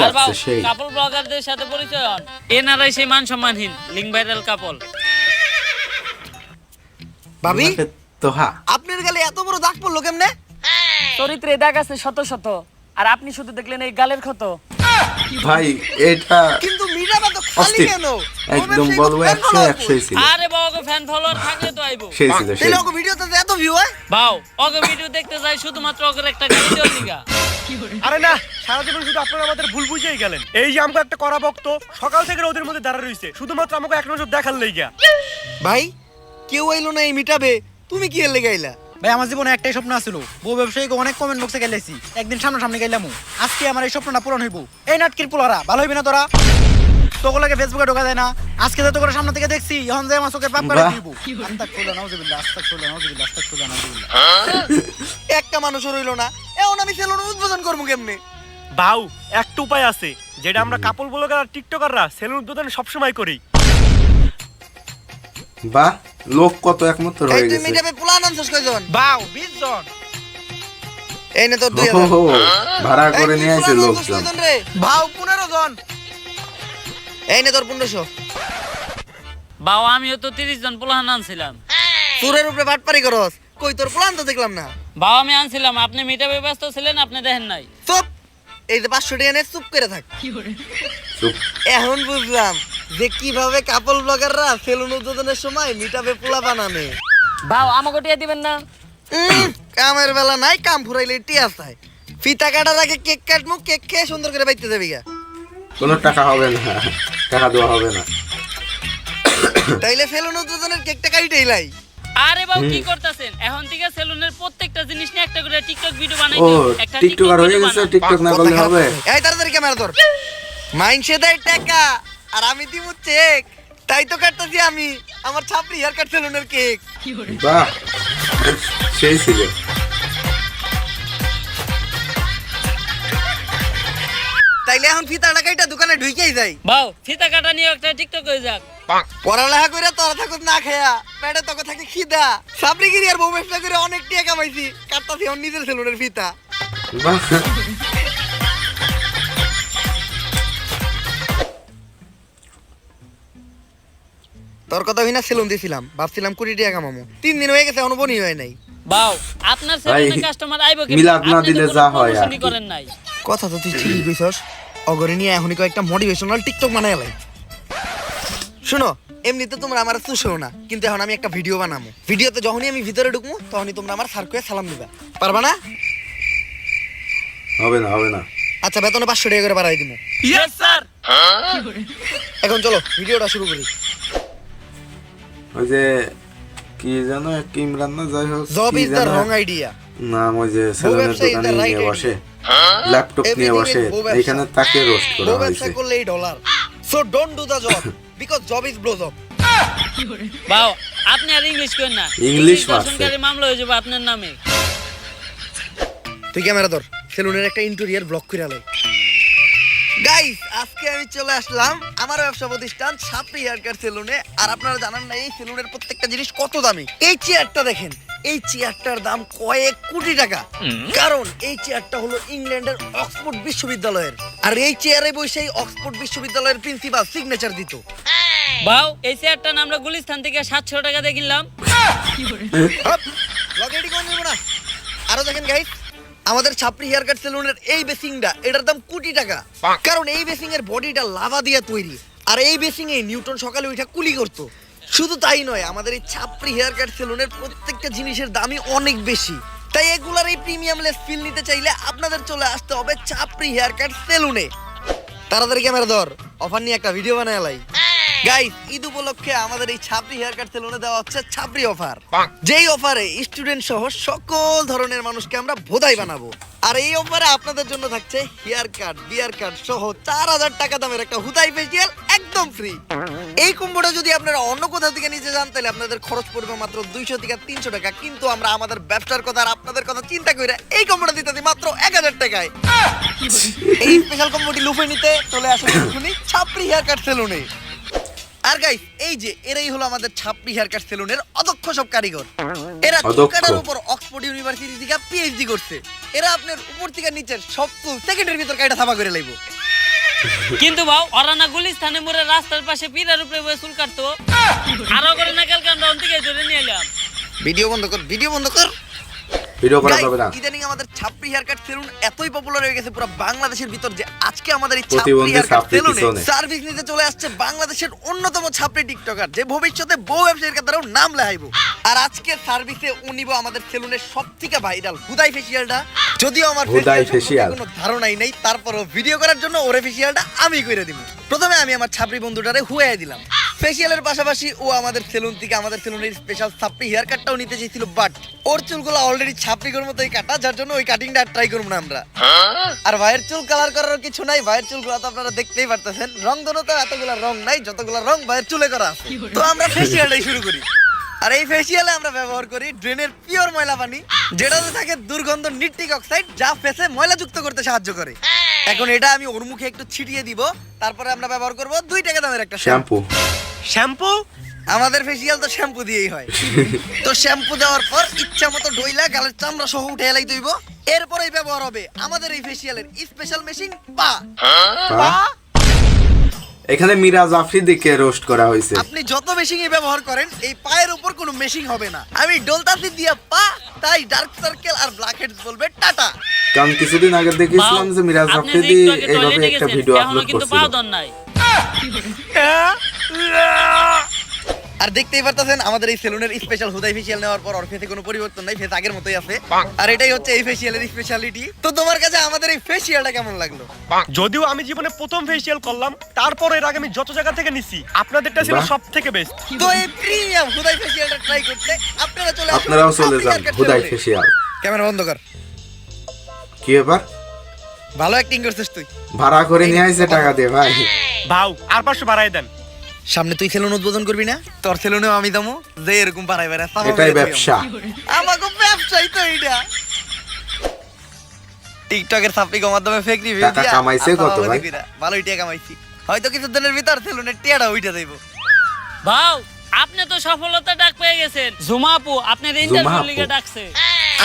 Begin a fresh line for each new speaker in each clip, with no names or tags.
লাগছে সেই।
কাপল ব্লগারদের সাথে পরিচয় হন, এনারাই সেই মান সম্মানহীন লিঙ্ক ভাইরাল কাপল।
ভাবি
তো হ্যাঁ
আপনার গালে এত বড় দাগ পড়লো কেমনে?
চরিত্রে দাগ আছে শত শত, আর আপনি শুধু দেখলেন এই গালের ক্ষত।
ভাই এটা
কিন্তু মিরাবা তো খালি
অস্থির।
কেন?
একদম বলবো 100 ছিল।
আরে বাবা ফ্যান ফলোয়ার থাকলে তো আইবো।
সেই ছিল সেই।
তাহলে ওকে ভিডিওতে এত ভিউ হয়?
বাও ওকে ভিডিও দেখতে যাই শুধুমাত্র ওকে একটা গাড়ি দেওয়ার লিগা।
আরে না, সারা জীবন শুধু আপনারা আমাদের ভুল বুঝেই গেলেন। এই যে আমাকে একটা করা ভক্ত সকাল থেকে ওদের মধ্যে দাঁড়া রইছে শুধুমাত্র আমাকে এক নজর দেখার লাইগা।
ভাই কেউ আইলো না এই মিটাবে, তুমি কি এর লেগে আইলা?
ভাই আমার জীবনে একটাই স্বপ্ন ছিল, বউ ব্যবসায়ীকে অনেক কমেন্ট বক্সে গেলেছি, একদিন সামনাসামনি গেলাম। আজকে আমার এই স্বপ্নটা পূরণ হইব। এই নাটকির পোলারা ভালো হইবি না তোরা? তোগুলোকে ফেসবুকে ঢোকা যায় না, আজকে তো তোকে সামনে থেকে দেখছি, এখন যে আমার চোখে পাপ করে দিব। আস্তাগফিরুল্লাহ নাউযুবিল্লাহ আস্তাগফিরুল্লাহ নাউযুবিল্লাহ আস্তাগফিরুল্লাহ নাউযুবিল্লাহ।
একটা মানুষও রইলো না, এখন আমি সেলুন উদ্বোধন করবো কেমনে?
বাউ একটা উপায় আছে, যেটা আমরা কাপল ব্লগার আর টিকটকাররা সেলুন উদ্বোধন সবসময় করি।
বাহ, লোক কত একমত
এই
হয়ে
তুই
গেছে।
মিটাবে প্ল্যান আনছস কয়জন?
বাউ 20 জন।
এই নে তোর 2000।
ওহো, ভাড়া করে নিয়ে আসে লোকজন।
ভাও 15 জন। এই নে তোর 1500।
বাও আমিও তো 30 জন পোলাহান আনছিলাম।
সুরের উপরে বাটপারি করস, কই তোর প্ল্যান তো দেখলাম না।
বাও আমি আনছিলাম, আপনি মিটাবে ব্যস্ত ছিলেন, আপনি দেখেন নাই।
চুপ, এই যে 500 টাকা নে, চুপ করে থাক।
চুপ।
এখন বুঝলাম যে কিভাবে কাপল ব্লগাররা সেলুন উদ্বোধনের সময় মিটাবে পোলা বানানে।
ভাও আমাকে টিয়া দিবেন না?
কামের বেলা নাই, কাম ফুরাইলে টিয়া চাই। ফিতা কাটার আগে কেক কাটমু, কেক খেয়ে সুন্দর করে বাইতে যাবি গা।
কোনো টাকা হবে না, টাকা দেওয়া হবে না।
তাইলে সেলুন উদ্বোধনের কেকটা কাইটেই লাই।
আরে বাবু কি করতেছেন? এখন থেকে সেলুনের প্রত্যেকটা জিনিস নিয়ে একটা করে টিকটক ভিডিও বানাই
ও
দিন। একটা
টিকটকার হয়ে গেছে, টিকটক না করলে হবে?
এই তাড়াতাড়ি ক্যামেরা ধর। মাইনসে দেয় টাকা আর আমি দিমু চেক, তাই তো কাটতাছি আমি আমার ছাপড়ি হেয়ার কাট সেলুনের কেক।
বাহ, সেই ছিল।
তাইলে এখন ফিতাটা কাইটা দোকানে ঢুকেই যাই।
বাও ফিতা কাটা নিয়ে একটা টিকটক হয়ে যাক।
পড়ালেখা করে তোরা থাকুস না খেয়া, পেটে তোকে থাকে খিদা। সাবরিগিরি আর বউ ব্যবসা করে অনেক টাকা কামাইছি, কাটতাছি আমার নিজের সেলুনের ফিতা।
বাহ,
তোর কথা হই না সেলুন দিছিলাম, ভাবছিলাম 20 টাকা কামামু। 3 দিন হয়ে গেছে এখনো বনি হয় নাই।
বাও আপনার সেলুনে কাস্টমার আইবো কি?
মিলাদ না দিলে যা হয় আর কি।
করেন নাই।
কথা তো তুই ঠিকই কইছস, অগরে নিয়ে এখনই কয়েকটা মোটিভেশনাল টিকটক বানাই লাই। শুনো, এমনিতে তোমরা আমার চুষো না, কিন্তু এখন আমি একটা ভিডিও বানাবো। ভিডিওতে যখনই আমি ভিতরে ঢুকবো তখনই তোমরা আমার সার্কুয়ে সালাম দিবা, পারবা না?
হবে না, হবে না।
আচ্ছা, বেতনে 500 টাকা করে বাড়াই দিবো।
Yes sir.
এখন চলো ভিডিওটা শুরু করি।
ওই যে কি জানো, এক ইমরান না, যাই হোক
জব
কি
ইজ দ্য
জানো
রং আইডিয়া।
নাম, ওই যে সেলুনের
ব্যবসা is the
দোকানে
right
নিয়ে বসে, ল্যাপটপ নিয়ে
Everything
বসে,
is বউ ব্যবসা।
এইখানে তাকে রোস্ট করা
বউ
হয়েছে।
ব্যবসা করলেই dollar. So don't do the job because job is blow job.
বাও আপনি আর ইংলিশ করেন না,
ইংলিশ
দর্শনকারী মামলা হয়ে যাবে আপনার নামে।
তুই ক্যামেরা ধর, সেলুনের একটা ইন্টেরিয়র ব্লক করে আলাই। গাইস, আজকে আমি চলে আসলাম আমার ব্যবসা প্রতিষ্ঠান সাপড়ি হেয়ার কাট সেলুনে। আর আপনারা জানেন না এই সেলুনের প্রত্যেকটা জিনিস কত দামি। এই চেয়ারটা দেখেন, এই চেয়ারটার দাম কয়েক কোটি টাকা, কারণ এই চেয়ারটা হলো ইংল্যান্ডের অক্সফোর্ড বিশ্ববিদ্যালয়ের। আর এই চেয়ারে বসে অক্সফোর্ড বিশ্ববিদ্যালয়ের প্রিন্সিপাল সিগনেচার দিত।
বাও এই চেয়ারটা না আমরা গুলিস্তান থেকে 700 টাকা দিয়ে কিনলাম।
লগেডি কোন নেব না। আরো দেখেন গাইস, আমাদের ছাপড়ি হেয়ার কাট সেলুনের এই বেসিংটা, এটার দাম কোটি টাকা, কারণ এই বেসিং এর বডিটা লাভা দিয়ে তৈরি। আর এই বেসিং এ নিউটন সকালে উঠা কুলি করতো। শুধু তাই নয়, আমাদের এই ছাপড়ি হেয়ার কাট সেলুনের প্রত্যেকটা জিনিসের দামই অনেক বেশি। তাই এগুলার এই প্রিমিয়াম লেস ফিল নিতে চাইলে আপনাদের চলে আসতে হবে ছাপড়ি হেয়ার কাট সেলুনে। তাড়াতাড়ি ক্যামেরা ধর, অফার নিয়ে একটা ভিডিও বানায় লাই। গাইস, ঈদ উপলক্ষে আমাদের এই ছাপড়ি হেয়ার কাট সেলুনে দেওয়া হচ্ছে ছাপড়ি অফার, যেই অফারে স্টুডেন্ট সহ সকল ধরনের মানুষকে আমরা ভোদাই বানাবো। আর এই অফারে আপনাদের জন্য থাকছে হেয়ার কাট, বিয়ার কাট সহ 4000 টাকা দামের একটা হুদাই ফেসিয়াল একদম ফ্রি। এই কম্বোটা যদি আপনারা অন্য কোথাও থেকে নিতে যান তাহলে আপনাদের খরচ পড়বে মাত্র 200 থেকে 300 টাকা, কিন্তু আমরা আমাদের ব্যবসার কথা আর আপনাদের কথা চিন্তা করে এই কম্বোটা দিতে দিই মাত্র 1000 টাকায়। এই স্পেশাল কম্বোটি লুফে নিতে চলে আসুন এক্ষুনি ছাপড়ি হেয়ার কাট সেলুনে। আর গাইস, এই যে এরাই হলো আমাদের ছাপড়ি হেয়ার কাট সেলুনের অদক্ষ সব কারিগর। এরা চুলকাটার উপর অক্সফোর্ড ইউনিভার্সিটি থেকে পিএইচডি করছে। এরা আপনার উপর থেকে নিচের সব চুল সেকেন্ডের ভিতর কাটা থাবা করে লাইব।
কিন্তু ভাও অরানা গুলিস্তানে মোরে রাস্তার পাশে পিলার উপরে বসে চুল কাটতো আরো করে না কালকে আমরা অন্তিকে ধরে নিয়ে এলাম।
ভিডিও বন্ধ কর, ভিডিও বন্ধ কর।
ভিডিও করা
Guys,
যাবে না।
ইদানিং আমাদের ছাপরি হেয়ার কাট সেলুন এতই পপুলার হয়ে গেছে পুরো বাংলাদেশের ভিতর যে আজকে আমাদের এই ছাপরি
প্রতিবন্ধী
হেয়ার কাট
ছাপরি
সেলুনে
পিছনে।
সার্ভিস নিতে চলে আসছে বাংলাদেশের অন্যতম ছাপরি টিকটকার যে ভবিষ্যতে বউ ব্যবসায়ীর কাতারেও নাম লেখাইবো। আর আজকে সার্ভিসে উনিব আমাদের সেলুনের সবথেকে ভাইরাল হুদাই ফেসিয়ালটা। যদিও আমার
হুদাই
ফেসিয়াল
facial।
কোনো ধারণাই নেই, তারপরও ভিডিও করার জন্য ওরে ফেসিয়ালটা আমি করে দিব। প্রথমে আমি আমার ছাপরি বন্ধুটারে হুয়াই দিলাম। ফেসিয়ালের পাশাপাশি ও আমাদের সেলুন থেকে আমাদের সেলুনের স্পেশাল ছাপরি হেয়ার কাটটাও নিতে চেয়েছিল, বাট ওর চুলগুলো অলরেডি ছাপরির মতোই কাটা, যার জন্য ওই কাটিংটা আর ট্রাই করবো না আমরা। আর ভাইয়ের চুল কালার করার কিছু নাই, ভাইয়ের চুলগুলো তো আপনারা দেখতেই পারতেছেন, রং ধরো তো এতগুলো রং নাই, যতগুলো রং ভাইয়ের চুলে করা আছে। তো আমরা ফেসিয়ালটাই শুরু করি। আর এই ফেসিয়ালে আমরা ব্যবহার করি ড্রেনের পিওর ময়লা পানি, যেটাতে থাকে দুর্গন্ধ নিট্রিক অক্সাইড, যা ফেসে ময়লা যুক্ত করতে সাহায্য করে। এখন এটা আমি ওর মুখে একটু ছিটিয়ে দিব, তারপরে আমরা ব্যবহার করব 2 টাকা দামের একটা শ্যাম্পু।
শ্যাম্পু?
আমাদের ফেসিয়াল তো শ্যাম্পু দিয়েই হয়। তো শ্যাম্পু দেওয়ার পর ইচ্ছা মতো ডইলা গালের চামড়া সহ উঠে এলাই দইব। এরপরেই ব্যবহার হবে আমাদের এই ফেসিয়ালের স্পেশাল মেশিন পা।
পা? এখানে মিরাজ আফ্রিদিকে রোস্ট করা হয়েছে।
আপনি যত মেশিনই ব্যবহার করেন এই পায়ের উপর কোনো মেশিন হবে না। আমি ডলতাছি দিয়া পা, তাই ডার্ক সার্কেল আর ব্ল্যাক হেডস বলবে টাটা।
কারণ কিছুদিন আগে দেখেছিলাম যে মিরাজ
আপনি যে
আফ্রিদি
একটু আগে
এইভাবে
টয়লেটে
একটা
গেছেন,
ভিডিও
এখনো
আপলোড
কিন্তু
করছিল।
পাও দন নাই।
আর দেখতেই পারতেছেন আমাদের এই সেলুনের স্পেশাল হুদাই ফেসিয়াল নেওয়ার পর ওর ফেসে কোনো পরিবর্তন নাই, ফেস আগের মতোই আছে। আর এটাই হচ্ছে এই ফেসিয়ালের স্পেশালিটি। তো তোমার কাছে আমাদের এই ফেসিয়ালটা কেমন লাগলো?
যদিও আমি জীবনে প্রথম ফেসিয়াল করলাম, তারপর এর আগে আমি যত জায়গা থেকে নিছি আপনাদেরটা ছিল
বাহ।
সব থেকে বেস্ট।
তো এই প্রিমিয়াম হুদাই ফেসিয়ালটা ট্রাই করতে আপনারা চলে আসুন।
আপনারাও চলে
ছাপরি
যান
হেয়ারকাট
হুদাই
সেলুনে।
ফেসিয়াল।
ক্যামেরা বন্ধ কর।
কি ব্যাপার?
ভালো অ্যাক্টিং করছিস তুই।
ভাড়া করে নিয়ে আইছে টাকা দিয়ে ভাই।
ভাও আর 500 বাড়াই দেন।
সামনে তুই সেলুন উদ্বোধন করবি না? তোর সেলুনেও আমি দামো যে এরকম পারাই বেড়া।
এটাই ব্যবসা।
আমাকে ব্যবসাই তো এইটা। টিকটকের সাপ্লিকের মাধ্যমে ফেক রিভিউ
টাকা
দিয়া
কামাইছে কত ভাই?
ভালোই টাকা কামাইছি। হয়তো কিছুদিনের ভিতর সেলুনের টিয়াটা উইটা যাইবো।
ভাও আপনি তো সফলতা ডাক পেয়ে গেছেন। ঝুমা আপু আপনার ইন্টারভিউ
আপু?
লিগে ডাকছে।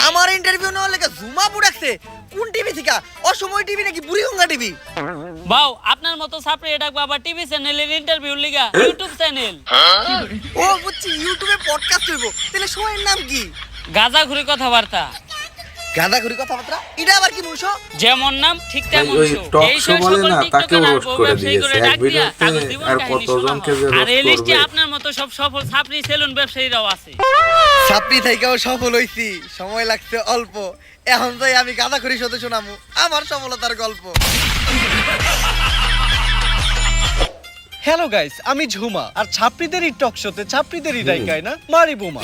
আমার ইন্টারভিউ নেওয়ার লেগে জুমা বুড়াকছে। কোন টিভি থেকে? অসময় টিভি নাকি বুড়িগঙ্গা টিভি?
ভাও আপনার মতো ছাপড়ি ডাকবো আবার টিভি চ্যানেলের ইন্টারভিউ লিগা ইউটিউব চ্যানেল।
ও বুঝছি, ইউটিউবে পডকাস্ট হইব। তাহলে শোয়ের নাম কি?
গাঁজাখুরি কথাবার্তা।
গাঁদাখুরি কথাবার্তা? এটা আবার কি বলছো?
যেমন নাম ঠিক তেমন
ওই
শো।
talk
এই
show
শো
বলে
সকল
না,
টিকটকার
তাকেও
আর
roast
বউ
করে
ব্যবসায়ী করে
দিয়েছে।
ডাক
এক
দিয়া
ভিডিওতে
কাগজ জীবন
আর
কাহিনী
কতজনকে যে
শোনানো। আর
roast
এই লিস্টে
করবে।
আপনার মতো সব সফল ছাপড়ি সেলুন ব্যবসায়ীরাও আছে।
ছাত্রী থেকেও সফল হইছি, সময় লাগছে অল্প। এখন যাই আমি গাঁদাখুরি শোতে শোনামু আমার সফলতার গল্প।
হ্যালো গাইস, আমি ঝুমা, আর ছাত্রীদেরই টক শোতে ছাত্রীদেরই ডাইকায় না মারি বোমা।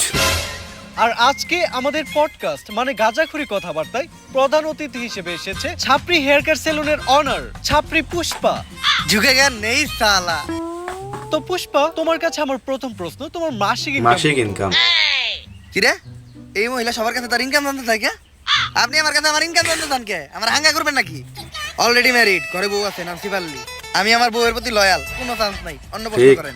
আর আজকে আমাদের পডকাস্ট মানে গাঁজাখুরি কথাবার্তায় প্রধান অতিথি হিসেবে এসেছে ছাপরি হেয়ার কাট সেলুনের অনার ছাপরি পুষ্পা।
ঝুঁকে গেন নেই সালা।
তো পুষ্পা, তোমার কাছে আমার প্রথম প্রশ্ন, তোমার মাসিক
মাসিক
ইনকাম?
ইনকাম।
কিরে, এই মহিলা সবার কাছে তার ইনকাম জানতে চাই কে? আপনি আমার কাছে আমার ইনকাম জানতে চান কে? আমার হাঙ্গা করবেন নাকি? অলরেডি ম্যারিড, ঘরে বউ আছে, নাম সিপাল্লি। আমি আমার বউয়ের প্রতি লয়াল, কোনো চান্স নাই। অন্য প্রশ্ন
ঠিক।
করেন।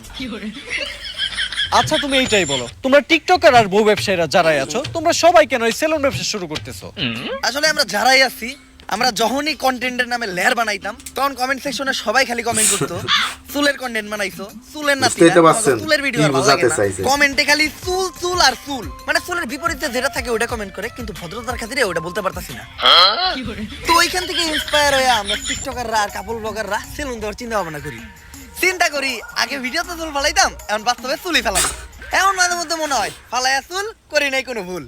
আচ্ছা তুমি এইটাই বলো, তোমরা টিকটকার আর বউ ব্যবসায়ীরা যারাই আছো, তোমরা সবাই কেন এই সেলুন ব্যবসা শুরু করতেছো?
আসলে আমরা যারাই আছি, আমরা যখনই কন্টেন্টের নামে লেয়ার বানাইতাম, তখন কমেন্ট সেকশনে সবাই খালি কমেন্ট করতো চুলের কন্টেন্ট বানাইছো, চুলের না
বুঝতেই তো পারছেন
চুলের ভিডিও
কি
আর ভালো
বোঝাতে
লাগে না।
চাইছে।
কমেন্টে খালি চুল চুল আর চুল, মানে চুলের বিপরীতে যেটা থাকে ওটা কমেন্ট করে, কিন্তু ভদ্রতার খাতিরে ওটা বলতে পারতাছি না। তো ওইখান থেকে ইন্সপায়ার হয়ে আমরা টিকটকাররা আর কাপল ব্লগাররা সেলুন দেওয়ার চিন্তা ভাবনা করি। চিন্তা করি আগে ভিডিওতে চুল ফালাইতাম, এখন বাস্তবে চুলই ফেলাই। এমন মাঝে মধ্যে মনে হয় ফালাইয়া চুল করি নাই কোনো ভুল।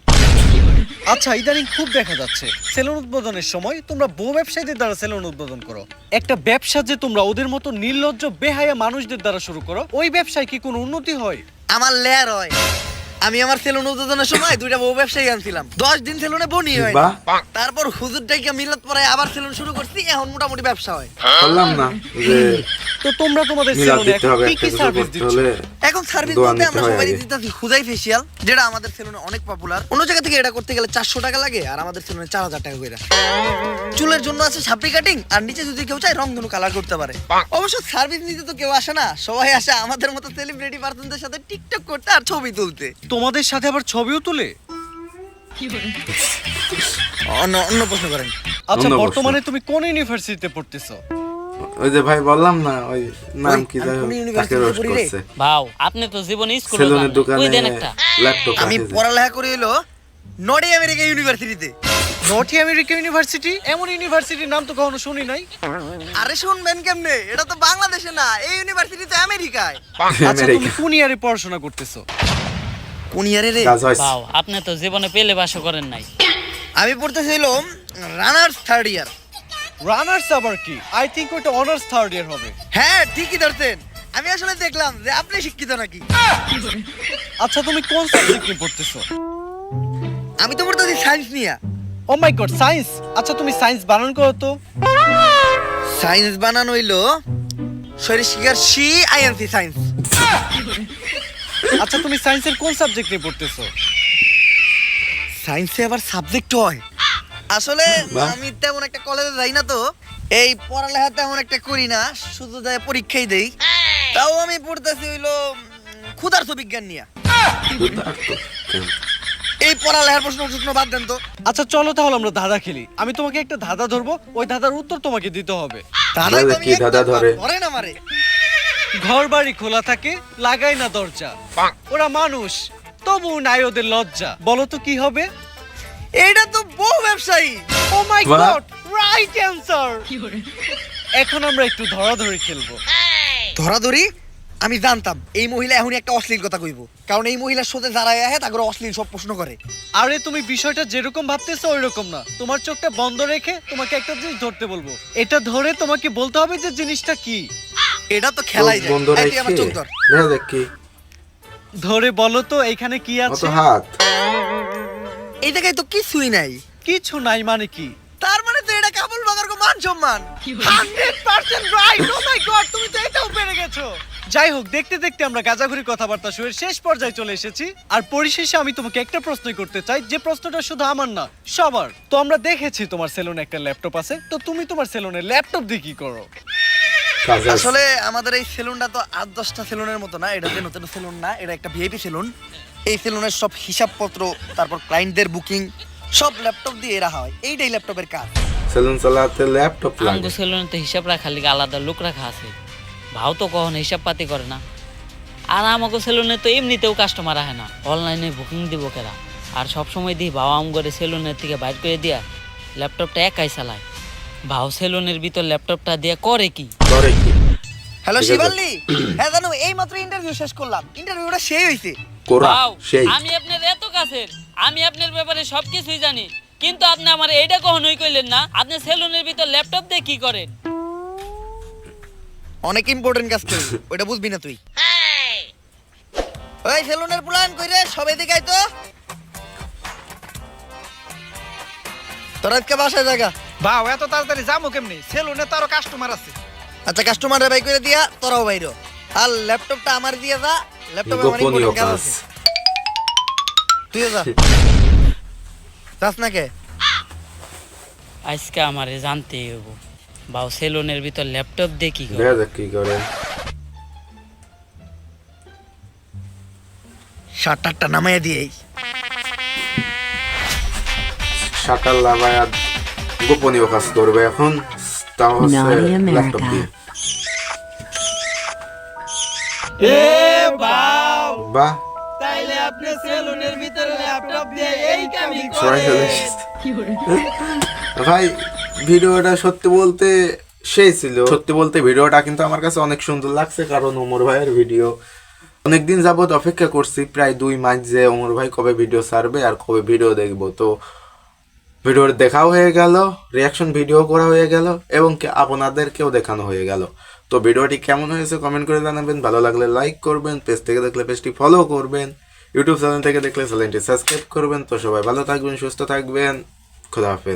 আচ্ছা, ইদানিং খুব দেখা যাচ্ছে সেলুন উদ্বোধনের সময় তোমরা বউ ব্যবসায়ীদের দ্বারা সেলুন উদ্বোধন করো। একটা ব্যবসা যে তোমরা ওদের মতো নির্লজ্জ বেহায়া মানুষদের দ্বারা শুরু করো, ওই ব্যবসায় কি কোনো উন্নতি হয়?
আমার লেয়ার হয়। আমি আমার সেলুন উদ্বোধনের সময় 2টা বউ ব্যবসায়ী আনছিলাম, 10 দিন সেলুনে বনি হয় না।
বাহ।
তারপর হুজুর ডাইকা মিলাত পরায় আবার সেলুন শুরু করছি, এখন মোটামুটি ব্যবসা হয়।
বললাম না যে
তো তোমরা তোমাদের
মিলাদ
সেলুনে
দিতে হবে,
কি
একটা
কি
কিছু
সার্ভিস
করতে
দিচ্ছ?
হলে
এখন সার্ভিস
দোয়া
বলতে
নিতে
আমরা
হয়
সবাই
আগে।
দিতেছি হুদাই ফেসিয়াল, যেটা আমাদের সেলুনে অনেক পপুলার। অন্য জায়গা থেকে এটা করতে গেলে 400 টাকা লাগে, আর আমাদের সেলুনে 4000 টাকা করে। চুলের জন্য আছে ছাপড়ি কাটিং, আর নিচে যদি কেউ চায় রংধনু কালার করতে পারে। অবশ্য সার্ভিস নিতে তো কেউ আসে না, সবাই আসে আমাদের মতো সেলিব্রিটি পার্সনদের সাথে টিকটক করতে আর ছবি তুলতে।
তোমাদের সাথে আবার ছবিও তুলে?
অন্য প্রশ্ন করেন।
আচ্ছা,
অন্য প্রশ্ন।
বর্তমানে তুমি কোন ইউনিভার্সিটিতে পড়তেছো?
ওই যে ভাই বললাম না ওই নাম কি যাই হোক
আমি কোন
তাকে রোস্ট
ইউনিভার্সিটিতে পড়ি রে?
করছে
ভাও আপনি তো জীবনে স্কুলে
সেলুনের
যান নাই। কই
দোকানে
দেন একটা
ল্যাপটপ
আমি পড়ালেখা করি হলো নর্থ আমেরিকা ইউনিভার্সিটিতে।
North America university? এমন ইউনিভার্সিটির নাম তো কখনো শুনি নাই।
আরে শুনবেন কেমনে, এটা তো বাংলাদেশে না, এই ইউনিভার্সিটি তো আমেরিকায়।
আচ্ছা তুমি কোন ইয়ারে পড়াশোনা করতেছো?
কোন ইয়ারে রে?
কাজ হইছে
ভাও আপনি তো জীবনে পেলে বাসা করেন নাই।
আমি পড়তেছিলাম রানার্স থার্ড ইয়ার।
রানার্স আবার কি? আই থিংক ওটা অনার্স থার্ড ইয়ার হবে।
হ্যাঁ ঠিকই ধরছেন, আমি আসলে দেখলাম যে আপনি শিক্ষিত নাকি।
আচ্ছা তুমি কোন সাবজেক্ট নিয়ে পড়তেছো?
আমি তো পড়তেছি সায়েন্স নিয়ে।
ও মাই গড, সায়েন্স! আচ্ছা তুমি সায়েন্স বানান করো তো।
সায়েন্স বানানো হইলো শরীর শিকার সি আইএনসি সায়েন্স।
আচ্ছা তুমি সায়েন্সের কোন সাবজেক্ট নিয়ে পড়তেছো?
সায়েন্সে আবার সাবজেক্ট হয়? আসলে
বাহ।
আমি তেমন একটা কলেজে যাই না তো, এই পড়ালেখা তেমন একটা করি না, শুধু যাই পরীক্ষাই দেই। তাও আমি পড়তেছি হইলো ক্ষুধার্ত বিজ্ঞান নিয়ে। এই পড়ালেখার প্রশ্ন বাদ দেন তো।
আচ্ছা চলো তাহলে আমরা ধাঁধা খেলি। আমি তোমাকে একটা ধাঁধা ধরবো, ওই ধাঁধার উত্তর তোমাকে দিতে হবে।
তাহলে তো
বলে
আমি
কি ধাঁধা ধরে?
ধরে না মারে।
ঘর বাড়ি খোলা থাকে, লাগাই না দরজা, ওরা মানুষ তবু নাই ওদের লজ্জা, বলো তো কি হবে?
এইটা তো বহু ব্যবসায়ী।
ও মাই
বাহ।
God, right answer. এখন আমরা একটু ধরাধরি খেলবো।
ধরাধরি? আমি জানতাম এই মহিলা এখনই একটা অশ্লীল কথা কইব, কারণ এই মহিলার সাথে যারা আহে তাকে অশ্লীল সব প্রশ্ন করে।
আরে তুমি বিষয়টা যেরকম ভাবতেছো ওইরকম না। তোমার চোখটা বন্ধ রেখে তোমাকে একটা জিনিস ধরতে বলবো, এটা ধরে তোমাকে বলতে হবে যে জিনিসটা কি।
এটা তো খেলাই যায়।
বন্ধুরা
এই তুই আমার চোখ ধর।
দেখা যাক কি
ধরে বলো তো এখানে কি
কত
আছে?
হাত
এই জায়গায় তো কিছুই নাই।
কিছু নাই মানে কি?
তার মানে তো এটা কাবুল বাগার কো মান সম্মান।
100% রাইট। ও মাই গড, তুমি তো এটাও পেরে গেছো। যাই হোক, দেখতে দেখতে আমরা গাজাঘুরি কথাবার্তা শুরুর শেষ পর্যায়ে চলে এসেছি। আর পরিশেষে আমি তোমাকে একটা প্রশ্নই করতে চাই, যে প্রশ্নটা শুধু আমার না সবার। তো আমরা দেখেছি তোমার সেলুনে একটা ল্যাপটপ আছে, তো তুমি তোমার সেলুনে ল্যাপটপ দিয়ে কি করো?
কাজ হইছে।
আসলে আমাদের এই সেলুনটা তো 8-10টা সেলুনের মতো না, এটা যে নতুন সেলুন না, এটা একটা ভিআইপি সেলুন। এই সেলুনের সব হিসাবপত্র, তারপর ক্লায়েন্টদের বুকিং সব ল্যাপটপ দিয়ে রাখা হয়। এইটাই ল্যাপটপের কাজ।
সেলুন চালাতে ল্যাপটপ লাগে
আঙ্গু সেলুনে তো হিসাব রাখার লিগে আলাদা লোক রাখা আছে। ভাও তো কখনো হিসাব পাতি করে না। আর আমাকে সেলুনে তো এমনিতেও কাস্টমার আহে না, অনলাইনে বুকিং দিব কেরা। আর সব সময় দিই ভাও আম করে সেলুনের থেকে বাইর করে দিয়া ল্যাপটপটা একাই চালায়। ভাও সেলুনের ভিতর ল্যাপটপটা দিয়ে করে কি?
করে কি
হ্যালো
ঠিক আছে।
শিবাল্লি, হ্যাঁ জানো এই মাত্র ইন্টারভিউ শেষ করলাম, ইন্টারভিউটা সেই হইছে।
কোরা
ভাও
সেই
আমি আপনার এত কাছের, আমি আপনার ব্যাপারে সবকিছুই জানি, কিন্তু আপনি আমার এইটা কখনোই কইলেন না আপনি সেলুনের ভিতর ল্যাপটপ দিয়ে কি করেন।
অনেক ইম্পর্টেন্ট কাজ করি, ওটা বুঝবি না তুই। ওই সেলুনের প্ল্যান কইরে সবাই দিকে আই তো। তোর আজকে বাসায় জায়গা।
বাও এত তাড়াতাড়ি যাবো কেমনি? সেলুনে তো আরো কাস্টমার আছে।
আচ্ছা কাস্টমারে বাই করে দিয়া তোরাও বাইরো। আর ল্যাপটপটা আমার দিয়ে যা, ল্যাপটপে আমার
গোপনীয়
ইম্পর্টেন্ট কাজ
কাজ
আছে। তুইও যা। যাস না কে?
আজকে আমারে জানতেই হবো ভাও সেলুনের ভিতর ল্যাপটপ দিয়ে কি করে।
দেখা যাক কি করে
শাটারটা নামাইয়া দিয়েই।
শাটার লাগায়া গোপনীয় কাজ করবে এখন, তাও হচ্ছে
Naughty America.
ল্যাপটপ দিয়ে। বাহ
তাইলে আপনি সেলুনের ভিতরে ল্যাপটপ দিয়ে এই কামই
সবাই চলে এসেছে। ভাই ভিডিওটা সত্যি বলতে সেই ছিল, সত্যি বলতে ভিডিওটা কিন্তু আমার কাছে অনেক সুন্দর লাগছে, কারণ ওমর ভাইয়ের ভিডিও অনেকদিন যাবত অপেক্ষা করছি, প্রায় 2 মাস যে ওমর ভাই কবে ভিডিও ছাড়বে আর কবে ভিডিও দেখবো। তো ভিডিওর দেখাও হয়ে গেল, রিয়াকশন ভিডিও করা হয়ে গেল, এবং আপনাদেরকেও দেখানো হয়ে গেল। তো ভিডিওটি কেমন হয়েছে কমেন্ট করে জানাবেন, ভালো লাগলে লাইক করবেন, পেজ থেকে দেখলে পেজটি ফলো করবেন, ইউটিউব চ্যানেল থেকে দেখলে চ্যানেলটি সাবস্ক্রাইব করবেন। তো সবাই ভালো থাকবেন, সুস্থ থাকবেন, খোদা হাফেজ।